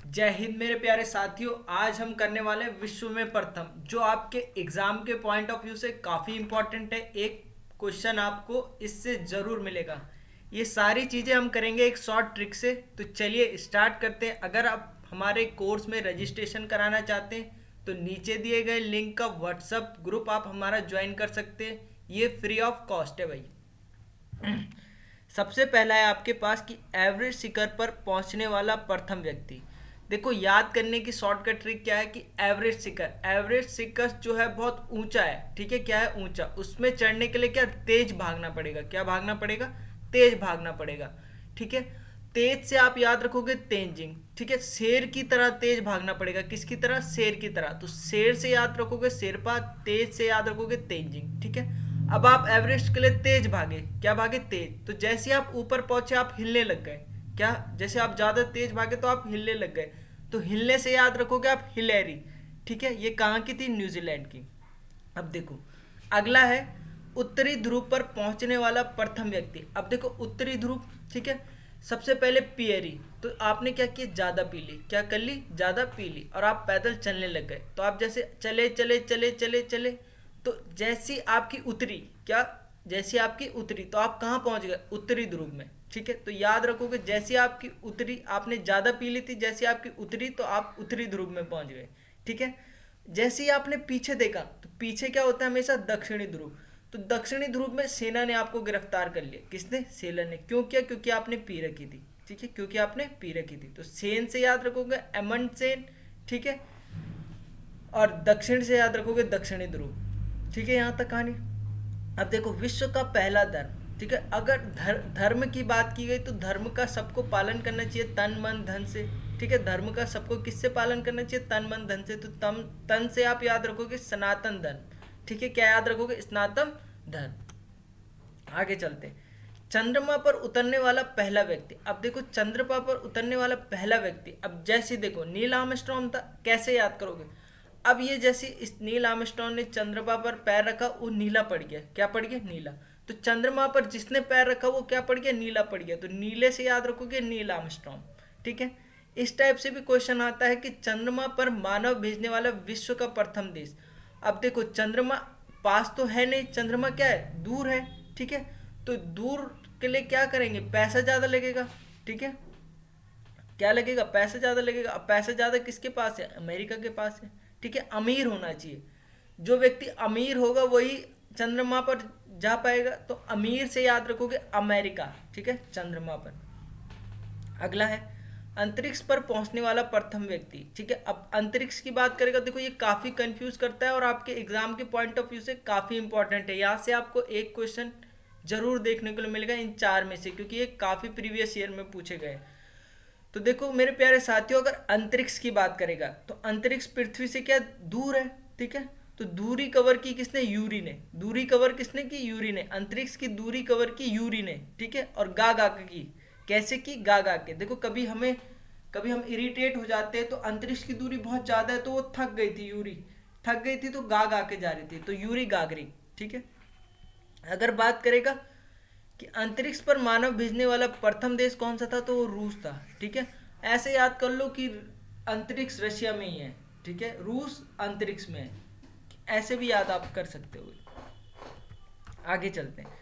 जय हिंद मेरे प्यारे साथियों। आज हम करने वाले हैं विश्व में प्रथम, जो आपके एग्जाम के पॉइंट ऑफ व्यू से काफ़ी इंपॉर्टेंट है। एक क्वेश्चन आपको इससे ज़रूर मिलेगा। ये सारी चीज़ें हम करेंगे एक शॉर्ट ट्रिक से। तो चलिए स्टार्ट करते हैं। अगर आप हमारे कोर्स में रजिस्ट्रेशन कराना चाहते हैं तो नीचे दिए गए लिंक का व्हाट्सअप ग्रुप आप हमारा ज्वाइन कर सकते हैं। ये फ्री ऑफ कॉस्ट है भाई। सबसे पहला है आपके पास कि एवरेज शिखर पर पहुंचने वाला प्रथम व्यक्ति। देखो, याद करने की शॉर्टकट ट्रिक क्या है कि एवरेज शिखर जो है बहुत ऊंचा है। ठीक है, क्या है? ऊंचा। उसमें चढ़ने के लिए क्या तेज भागना पड़ेगा। क्या भागना पड़ेगा? तेज भागना पड़ेगा। ठीक है, तेज से आप याद रखोगे तेंजिंग। ठीक है, शेर की तरह तेज भागना पड़ेगा। किसकी तरह? शेर की तरह। तो शेर से याद रखोगे शेरपा, तेज से याद रखोगे तेंजिंग। ठीक है, अब आप एवरेस्ट के लिए तेज भागे। क्या भागे? तेज। तो जैसे आप ऊपर पहुंचे आप हिलने लग गए। क्या? जैसे आप ज्यादा तेज भागे तो आप हिलने लग गए। तो हिलने से याद रखोगे आप हिलेरी। ठीक है, ये कहाँ की थी? न्यूजीलैंड की। अब देखो, अगला है उत्तरी ध्रुव पर पहुंचने वाला प्रथम व्यक्ति। अब देखो उत्तरी ध्रुव, ठीक है, सबसे पहले पियरी। तो आपने क्या किया? ज्यादा पी ली। क्या कर ली? ज्यादा पी ली और आप पैदल चलने लग गए। तो आप जैसे चले चले चले चले चले, तो जैसी आपकी उतरी, क्या जैसी आपकी उतरी तो आप कहाँ पहुंच गए? उत्तरी ध्रुव में। ठीक है, तो याद रखोगे जैसी आपकी उतरी, आपने ज़्यादा पी ली थी, जैसी आपकी उतरी तो आप उत्तरी ध्रुव में पहुंच गए। ठीक है, जैसे ही आपने पीछे देखा तो पीछे क्या होता है? हमेशा दक्षिणी ध्रुव। तो दक्षिणी ध्रुव में सेना ने आपको गिरफ्तार कर लिया। किसने? सेना ने। क्यों किया? क्योंकि आपने पी रखी थी। ठीक है, क्योंकि आपने पी रखी थी। तो सेन से याद रखोगे एमंड सेन। ठीक है, और दक्षिण से याद रखोगे दक्षिणी ध्रुव। ठीक है, यहाँ तक कहानी। अब देखो, विश्व का पहला धर्म। ठीक है, अगर धर्म की बात की गई तो धर्म का सबको पालन करना चाहिए तन मन धन से। ठीक है, धर्म का सबको किससे पालन करना चाहिए? तन मन धन से। तो तन से आप याद रखोगे सनातन धर्म। ठीक है, क्या याद रखोगे? सनातन धर्म। आगे चलते हैं। चंद्रमा पर उतरने वाला पहला व्यक्ति। अब देखो, चंद्रमा पर उतरने वाला पहला व्यक्ति, अब जैसे देखो नील आर्मस्ट्रॉन्ग था। कैसे याद करोगे? अब ये जैसे इस नील आर्मस्ट्रॉन्ग ने चंद्रमा पर पैर रखा, वो नीला पड़ गया। क्या पड़ गया? नीला। तो चंद्रमा पर जिसने पैर रखा वो क्या पड़ गया? नीला पड़ गया। तो नीले से याद रखोगे नील आर्मस्ट्रॉन्ग। ठीक है, इस टाइप से भी क्वेश्चन आता है कि चंद्रमा पर मानव भेजने वाला विश्व का प्रथम देश। अब देखो, चंद्रमा पास तो है नहीं, चंद्रमा क्या है? दूर है। ठीक है, तो दूर के लिए क्या करेंगे? पैसा ज़्यादा लगेगा। ठीक है, क्या लगेगा? पैसा ज़्यादा लगेगा। अब पैसा ज़्यादा किसके पास है? अमेरिका के पास है। ठीक है, अमीर होना चाहिए। जो व्यक्ति अमीर होगा वही चंद्रमा पर जा पाएगा। तो अमीर से याद रखोगे अमेरिका। ठीक है, चंद्रमा पर। अगला है अंतरिक्ष पर पहुंचने वाला प्रथम व्यक्ति। ठीक है, अब अंतरिक्ष की बात करेगा, देखो ये काफ़ी कंफ्यूज करता है और आपके एग्जाम के पॉइंट ऑफ व्यू से काफ़ी इंपॉर्टेंट है। यहाँ से आपको एक क्वेश्चन जरूर देखने को मिलेगा इन चार में से, क्योंकि ये काफ़ी प्रीवियस ईयर में पूछे गए। तो देखो मेरे प्यारे साथियों, अगर अंतरिक्ष की बात करेगा तो अंतरिक्ष पृथ्वी से क्या दूर है। ठीक है, तो दूरी कवर की किसने? यूरी ने। दूरी कवर किसने की? यूरी ने। अंतरिक्ष की दूरी कवर की यूरी ने। ठीक है, और गा गा के की। कैसे की? गा गा के। देखो, कभी हम इरिटेट हो जाते हैं तो अंतरिक्ष की दूरी बहुत ज़्यादा है तो वो थक गई थी, यूरी थक गई थी तो गा गा के जा रही थी, तो यूरी गागरी। ठीक है, अगर बात करेगा कि अंतरिक्ष पर मानव भेजने वाला प्रथम देश कौन सा था, तो वो रूस था। ठीक है, ऐसे याद कर लो कि अंतरिक्ष रशिया में ही है। ठीक है, रूस अंतरिक्ष में है। ऐसे भी याद आप कर सकते हो। आगे चलते हैं।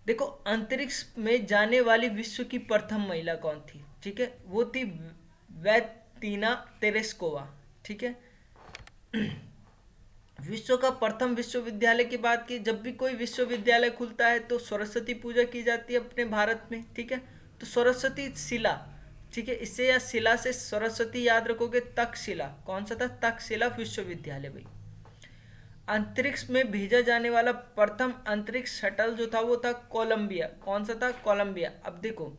देखो, अंतरिक्ष में जाने वाली विश्व की प्रथम महिला कौन थी? ठीक है, वो थी वैतीना तेरेस्कोवा। ठीक है, विश्व का प्रथम विश्वविद्यालय की बात की, जब भी कोई विश्वविद्यालय खुलता है तो सरस्वती पूजा की जाती है अपने भारत में। ठीक है, तो सरस्वती शिला। ठीक है, इससे या शिला से सरस्वती याद रखोगे। तक्षशिला कौन सा था? तक्षशिला विश्वविद्यालय भाई। अंतरिक्ष में भेजा जाने वाला प्रथम अंतरिक्ष शटल जो था वो था कोलंबिया। कौन सा था? कोलंबिया। अब देखो,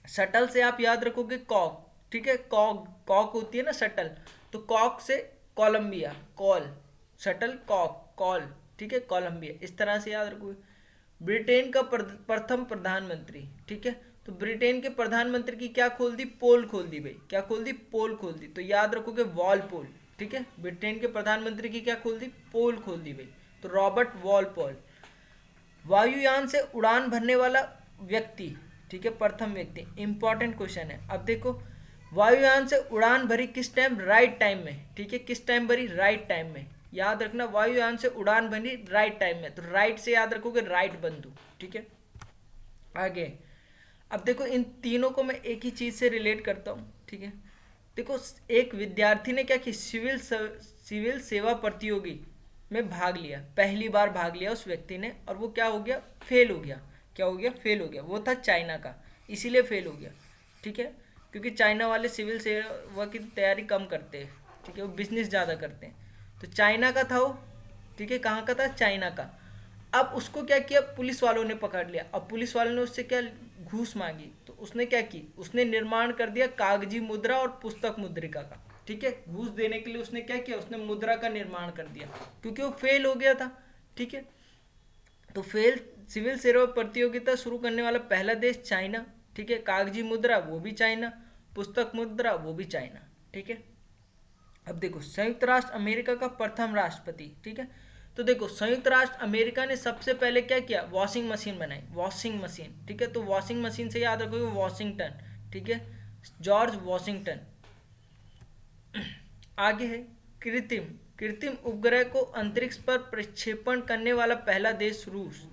शटल से आप याद रखोगे कॉक। ठीक है, कॉक कॉक होती है ना शटल, तो कॉक से Columbia, call, shuttlecock call. ठीक है, कोलंबिया। इस तरह से याद रखोगे। ब्रिटेन का प्रथम प्रधानमंत्री। ठीक है, तो ब्रिटेन के प्रधानमंत्री की क्या खोल दी? पोल खोल दी भाई। क्या खोल दी? पोल खोल दी। तो याद रखोगे वॉल पोल। ठीक है, ब्रिटेन के प्रधानमंत्री की क्या खोल दी? पोल खोल दी भाई। तो रॉबर्ट वॉल पोल। वायुयान से उड़ान भरने वाला व्यक्ति। ठीक है, प्रथम व्यक्ति। इंपॉर्टेंट क्वेश्चन है। अब देखो, वायुयान से उड़ान भरी किस टाइम? राइट टाइम में। ठीक है, किस टाइम भरी? राइट टाइम में। याद रखना, वायुयान से उड़ान भरी राइट टाइम में, तो राइट से याद रखोगे राइट बंधु। ठीक है, आगे अब देखो इन तीनों को मैं एक ही चीज से रिलेट करता हूँ। ठीक है, देखो एक विद्यार्थी ने क्या की, सिविल सेवा प्रतियोगी में भाग लिया, पहली बार भाग लिया उस व्यक्ति ने, और वो क्या हो गया? फेल हो गया। क्या हो गया? फेल हो गया। वो था चाइना का, इसीलिए फेल हो गया। ठीक है, क्योंकि चाइना वाले सिविल सेवा की तैयारी कम करते हैं। ठीक है, वो बिजनेस ज़्यादा करते हैं। तो चाइना का था वो। ठीक है, कहाँ का था? चाइना का। अब उसको क्या किया? पुलिस वालों ने पकड़ लिया। अब पुलिस वालों ने उससे क्या? घूस मांगी। तो उसने क्या की? उसने निर्माण कर दिया कागजी मुद्रा और पुस्तक मुद्रिका का। ठीक है, घूस देने के लिए उसने क्या किया? उसने मुद्रा का निर्माण कर दिया, क्योंकि वो फेल हो गया था। ठीक है, तो फेल सिविल सेवा प्रतियोगिता शुरू करने वाला पहला देश चाइना। ठीक है, कागजी मुद्रा वो भी चाइना, पुस्तक मुद्रा वो भी चाइना। ठीक है, अब देखो संयुक्त राष्ट्र अमेरिका का प्रथम राष्ट्रपति। ठीक है, तो देखो संयुक्त राष्ट्र अमेरिका ने सबसे पहले क्या किया? वॉशिंग मशीन बनाई, वॉशिंग मशीन। ठीक है, तो वॉशिंग मशीन से याद रखोगे वॉशिंगटन। ठीक है, जॉर्ज वॉशिंगटन। आगे है कृत्रिम कृत्रिम उपग्रह को अंतरिक्ष पर प्रक्षेपण करने वाला पहला देश रूस।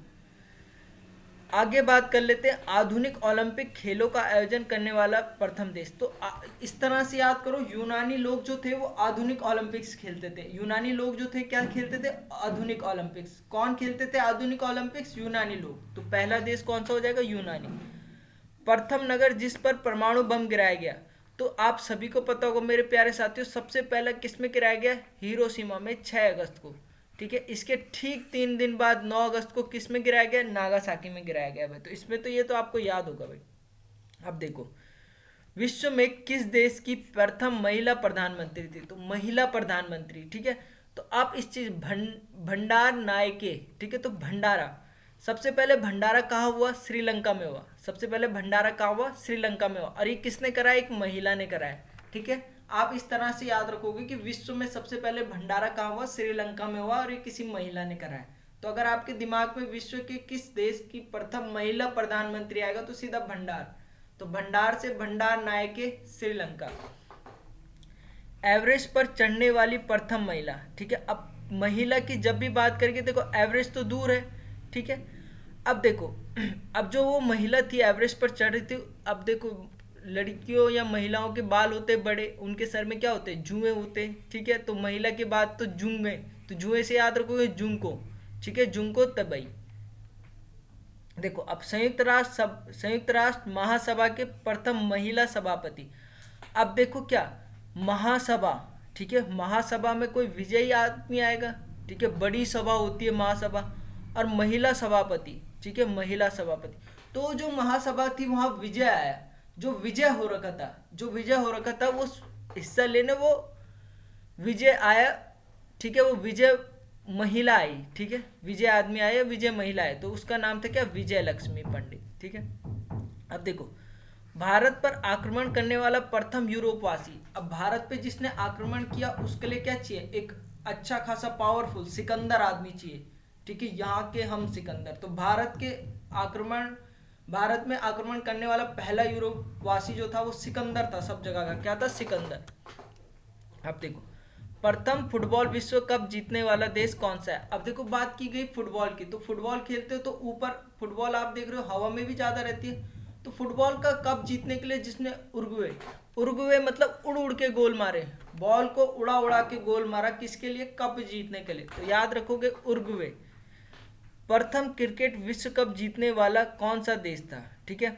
आगे बात कर लेते हैं आधुनिक ओलंपिक खेलों का आयोजन करने वाला प्रथम देश। तो इस तरह से याद करो, यूनानी लोग जो थे वो आधुनिक ओलंपिक्स खेलते थे। यूनानी लोग जो थे क्या खेलते थे? आधुनिक ओलंपिक्स। कौन खेलते थे आधुनिक ओलंपिक्स? यूनानी लोग। तो पहला देश कौन सा हो जाएगा? यूनानी। प्रथम नगर जिस पर परमाणु बम गिराया गया। तो आप सभी को पता होगा मेरे प्यारे साथियों, सबसे पहला किस में गिराया गया? हिरोशिमा में, 6 अगस्त को। ठीक है, इसके ठीक 3 दिन बाद 9 अगस्त को किस में गिराया गया? नागासाकी में गिराया गया भाई। तो इसमें तो ये तो आपको याद होगा भाई। अब देखो विश्व में किस देश की प्रथम महिला प्रधानमंत्री थी? तो महिला प्रधानमंत्री। ठीक है, तो आप इस चीज भंडार नायके। ठीक है, तो भंडारा, सबसे पहले भंडारा कहाँ हुआ? श्रीलंका में हुआ। सबसे पहले भंडारा कहाँ हुआ? श्रीलंका में हुआ। और ये किसने कराया? एक महिला ने कराया। ठीक है, आप इस तरह से याद रखोगे कि विश्व में सबसे पहले भंडारा कहाँ हुआ? श्रीलंका में हुआ, और ये किसी महिला ने कराया। तो अगर आपके दिमाग में विश्व के किस देश की प्रथम महिला प्रधानमंत्री आएगा तो सीधा भंडार। तो भंडार से भंडार नायके, श्रीलंका। एवरेस्ट पर चढ़ने वाली प्रथम महिला। ठीक है, अब महिला की जब भी बात करेंगे, देखो एवरेस्ट तो दूर है। ठीक है, अब देखो अब जो वो महिला थी एवरेस्ट पर चढ़ रही थी, अब देखो लड़कियों या महिलाओं के बाल होते बड़े, उनके सर में क्या होते? जुएं होते। ठीक है, तो महिला के बाद तो जुंगे, तो जुएं से याद रखोगे जुंको। ठीक है, जुंको तबई। देखो अब संयुक्त राष्ट्र महासभा के प्रथम महिला सभापति। अब देखो क्या महासभा। ठीक है, महासभा में कोई विजयी आदमी आएगा। ठीक है, बड़ी सभा होती है महासभा, और महिला सभापति। ठीक है, महिला सभापति। तो जो महासभा थी वहां विजय आया, जो विजय हो रखा था, वो हिस्सा लेने वो विजय आया। ठीक है, वो विजय महिला आई। ठीक है, विजय आदमी आया, विजय महिला है, तो उसका नाम था क्या? विजय लक्ष्मी पंडित। ठीक है, अब देखो भारत पर आक्रमण करने वाला प्रथम यूरोपवासी। अब भारत पे जिसने आक्रमण किया उसके लिए क्या चाहिए? एक अच्छा खासा पावरफुल सिकंदर आदमी चाहिए। ठीक है, यहाँ के हम सिकंदर। तो भारत में आक्रमण करने वाला पहला यूरोपवासी जो था वो सिकंदर था, सब जगह का क्या था? सिकंदर। अब देखो प्रथम फुटबॉल विश्व कप जीतने वाला देश कौन सा है? अब देखो बात की गई फुटबॉल की, तो फुटबॉल खेलते हो तो ऊपर फुटबॉल आप देख रहे हो हवा में भी ज्यादा रहती है। तो फुटबॉल का कप जीतने के लिए जिसने उरुग्वे उरुग्वे मतलब उड़ उड़ के गोल मारे, बॉल को उड़ा उड़ा के गोल मारा, किसके लिए? कप जीतने के लिए। तो याद रखोगे उरुग्वे। प्रथम क्रिकेट विश्व कप जीतने वाला कौन सा देश था? ठीक है,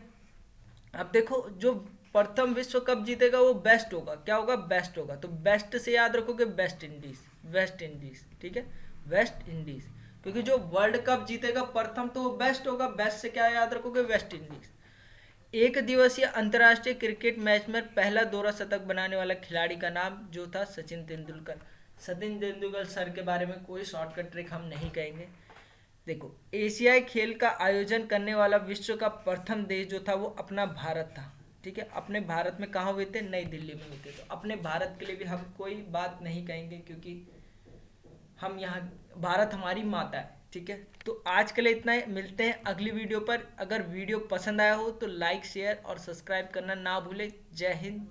अब देखो जो प्रथम विश्व कप जीतेगा वो बेस्ट होगा। क्या होगा? बेस्ट होगा। तो बेस्ट से याद रखोगे वेस्ट इंडीज, वेस्ट इंडीज। ठीक है, वेस्ट इंडीज, क्योंकि जो वर्ल्ड कप जीतेगा प्रथम तो वो बेस्ट होगा। बेस्ट से क्या याद रखोगे? West Indies. एक दिवसीय अंतर्राष्ट्रीय क्रिकेट मैच में पहला दोहरा शतक बनाने वाला खिलाड़ी का नाम जो था? सचिन तेंदुलकर। सचिन तेंदुलकर सर के बारे में कोई शॉर्टकट ट्रिक हम नहीं कहेंगे। देखो एशियाई खेल का आयोजन करने वाला विश्व का प्रथम देश जो था वो अपना भारत था। ठीक है, अपने भारत में कहाँ हुए थे? नई दिल्ली में हुए थे। तो अपने भारत के लिए भी हम कोई बात नहीं कहेंगे, क्योंकि हम यहाँ, भारत हमारी माता है। ठीक है, तो आज के लिए इतना ही। मिलते हैं अगली वीडियो पर। अगर वीडियो पसंद आया हो तो लाइक शेयर और सब्सक्राइब करना ना भूले। जय हिंद।